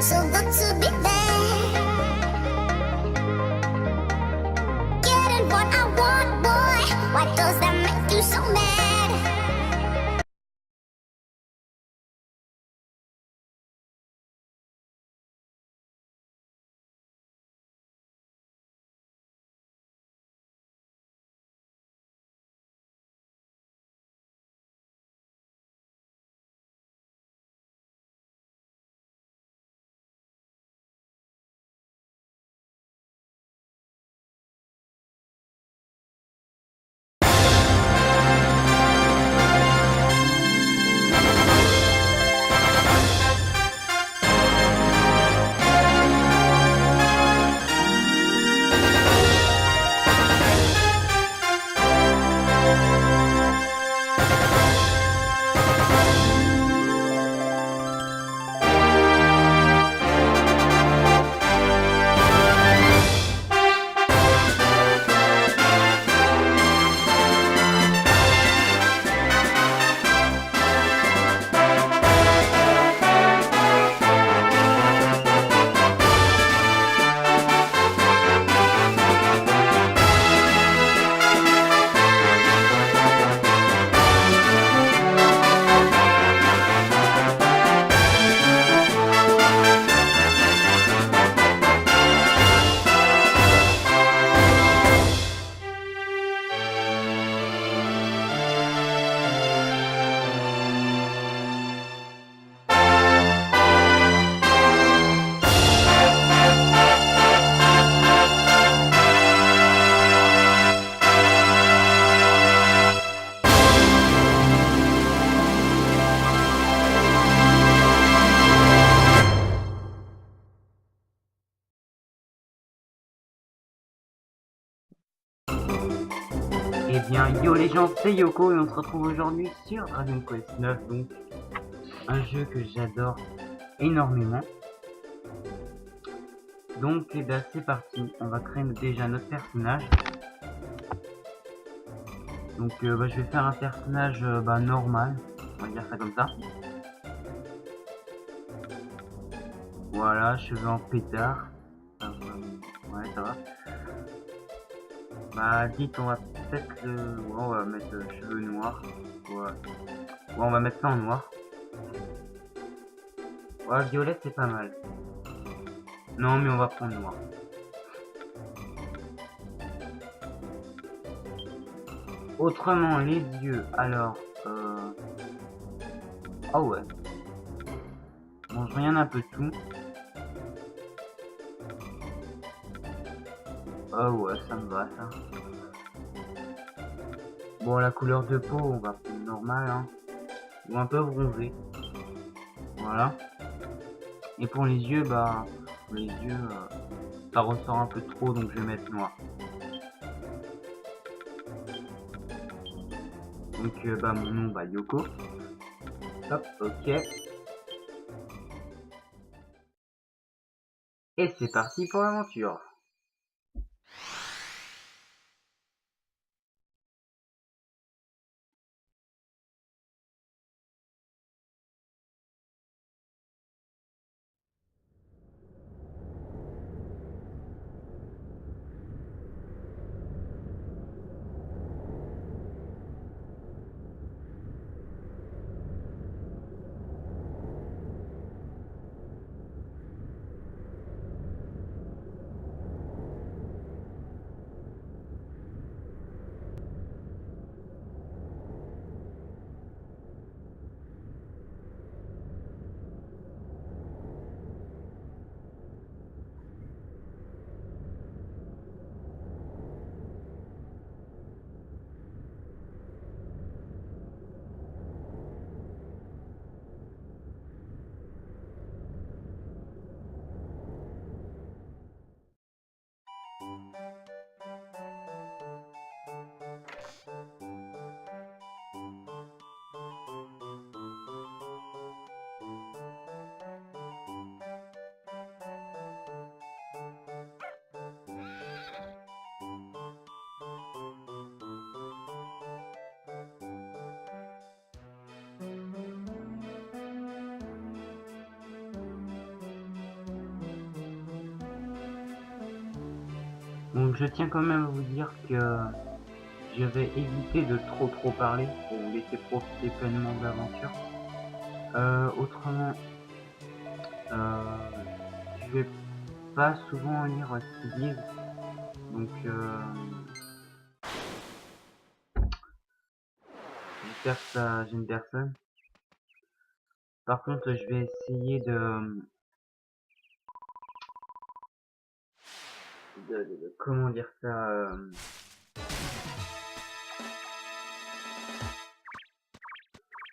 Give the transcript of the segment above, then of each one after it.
so good to be there. Getting what I want, boy. Why does that make you so mad? Eh bien, yo les gens, c'est Yoko et on se retrouve aujourd'hui sur Dragon Quest 9, donc un jeu que j'adore énormément. Donc, eh ben, c'est parti, on va créer déjà notre personnage. Donc, je vais faire un personnage normal, on va dire ça comme ça. Voilà, cheveux en pétard. Ouais, ça va. Bah, dites, on va peut-être ouais, on va mettre cheveux noirs. Ouais. On va mettre ça en noir. Ouais, violet, c'est pas mal. Non, mais on va prendre noir. Autrement, les yeux, alors... Ah ouais. Bon, je regarde un peu tout. Ah ouais, ça me va, ça. Bon, la couleur de peau, on va prendre normal, hein. Ou un peu bronzé. Voilà. Et pour les yeux, bah... Pour les yeux, ça ressort un peu trop, donc je vais mettre noir. Donc, mon nom, Yoko. Hop, ok. Et c'est parti pour l'aventure. Donc je tiens quand même à vous dire que je vais éviter de trop parler pour vous laisser profiter pleinement de l'aventure. Autrement, je vais pas souvent lire ce qu'ils disent, donc j'espère que ça gêne personne. Par contre, je vais essayer comment dire ça,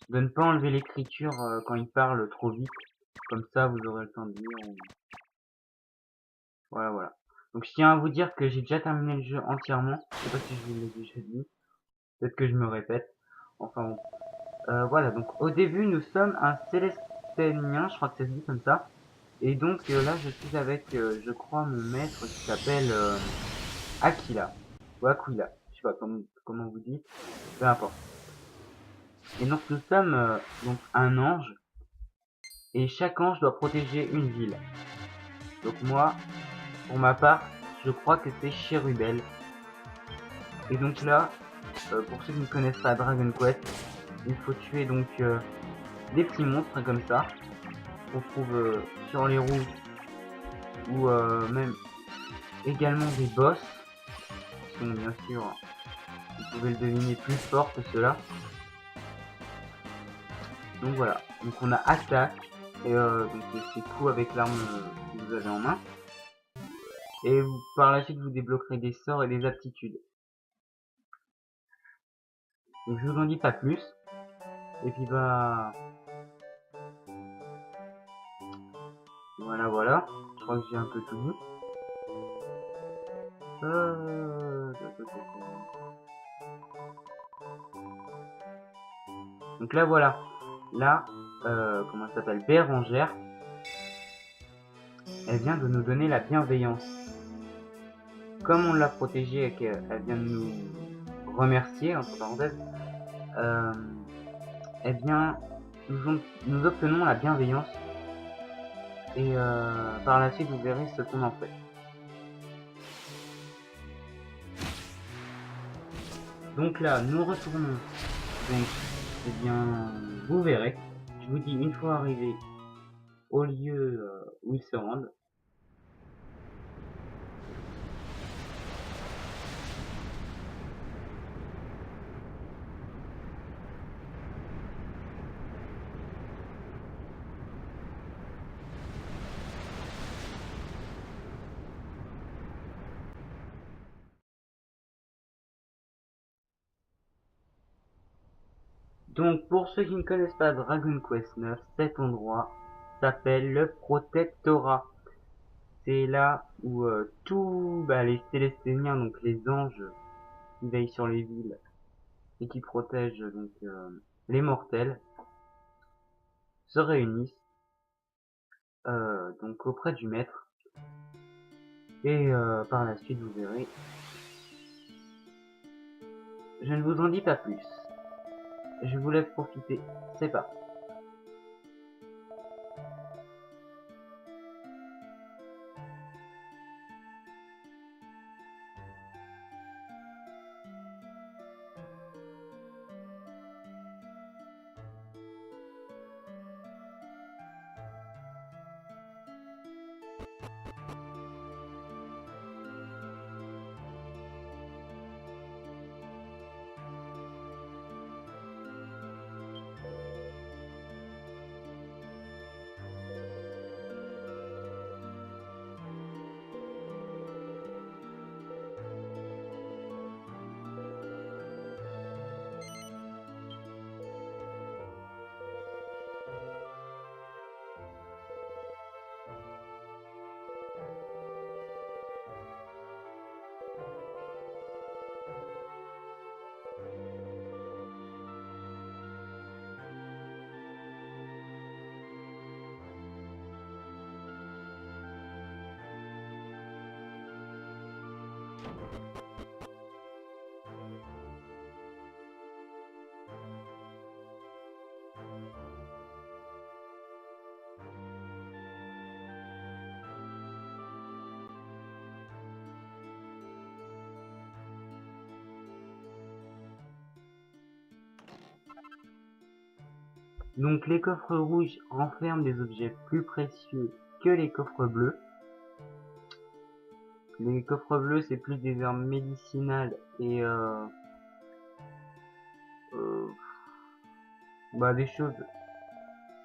de ne pas enlever l'écriture quand il parle trop vite. Comme ça, vous aurez le temps de lire. Voilà, voilà. Donc je tiens à vous dire que j'ai déjà terminé le jeu entièrement. Je sais pas si je vous l'ai déjà dit. Peut-être que je me répète. Enfin bon. Voilà, donc au début, nous sommes un Célesténien, je crois que ça se dit comme ça. Et donc là, je suis avec, je crois, mon maître qui s'appelle Aquila. Ou Aquila. Je sais pas comment vous dites. Peu importe. Et donc nous sommes donc un ange. Et chaque ange doit protéger une ville. Donc moi, pour ma part, je crois que c'est Chérubel. Et donc là, pour ceux qui ne connaissent pas Dragon Quest, il faut tuer donc des petits monstres comme ça, qu'on trouve sur les routes, ou même également des boss, qui sont bien sûr, vous pouvez le deviner, plus forts que ceux-là. Donc voilà, donc on a attaque, et donc c'est coup avec l'arme que vous avez en main. Et par la suite vous débloquerez des sorts et des aptitudes. Donc je vous en dis pas plus. Et puis bah voilà. Je crois que j'ai un peu tout dit. Donc là voilà. Là, comment elle s'appelle, Bérangère, elle vient de nous donner la bienveillance. Comme on l'a protégée et qu'elle vient de nous remercier, entre parenthèses, eh bien, nous obtenons la bienveillance. Et par la suite, vous verrez ce qu'on en fait. Donc là, nous retournons. Donc, eh bien, vous verrez. Je vous dis, une fois arrivé au lieu où ils se rendent, donc, pour ceux qui ne connaissent pas Dragon Quest 9, cet endroit s'appelle le Protectorat. C'est là où tous les Célesténiens, donc les anges qui veillent sur les villes et qui protègent donc les mortels, se réunissent donc auprès du maître. Et par la suite, vous verrez. Je ne vous en dis pas plus. Je vous laisse profiter. C'est parti. Donc les coffres rouges renferment des objets plus précieux que les coffres bleus. Les coffres bleus, c'est plus des herbes médicinales et des choses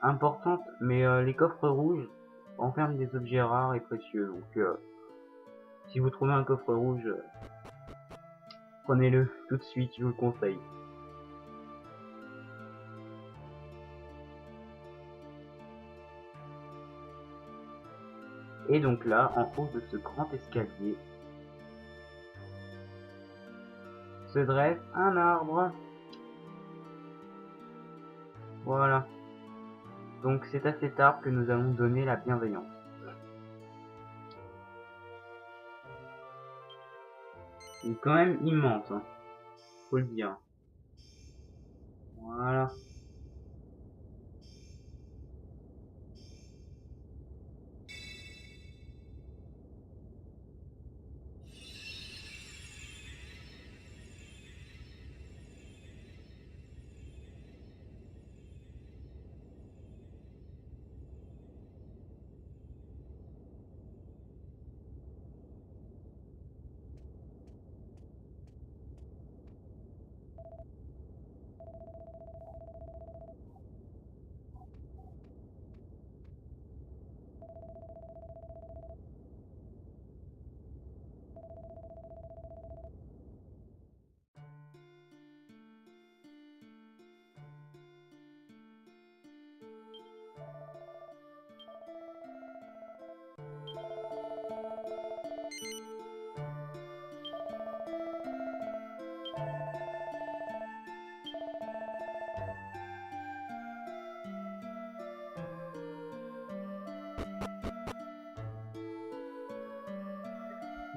importantes, mais les coffres rouges renferment des objets rares et précieux. Donc si vous trouvez un coffre rouge, prenez-le tout de suite, je vous le conseille. Et donc là, en haut de ce grand escalier, se dresse un arbre. Voilà. Donc c'est à cet arbre que nous allons donner la bienveillance. Il est quand même immense, hein, faut le dire. Voilà.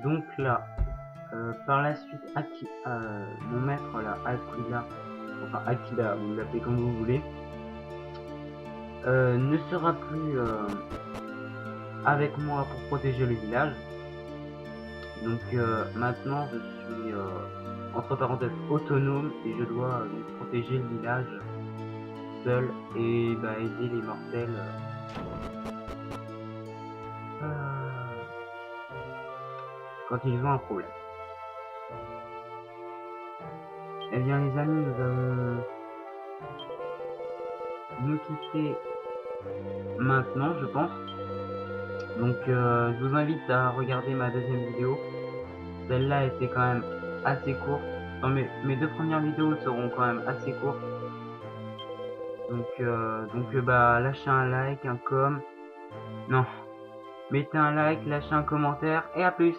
Donc là, par la suite, mon maître là, Aquila, vous l'appelez comme vous voulez, ne sera plus avec moi pour protéger le village. Donc maintenant je suis entre parenthèses autonome et je dois protéger le village seul et aider les mortels quand ils ont un problème. Eh bien les amis, nous allons nous quitter maintenant, je pense. Donc je vous invite à regarder ma deuxième vidéo. Celle-là était quand même assez courte. Enfin, mes deux premières vidéos seront quand même assez courtes. Donc lâchez un like, un com. Non. Mettez un like, lâchez un commentaire et à plus.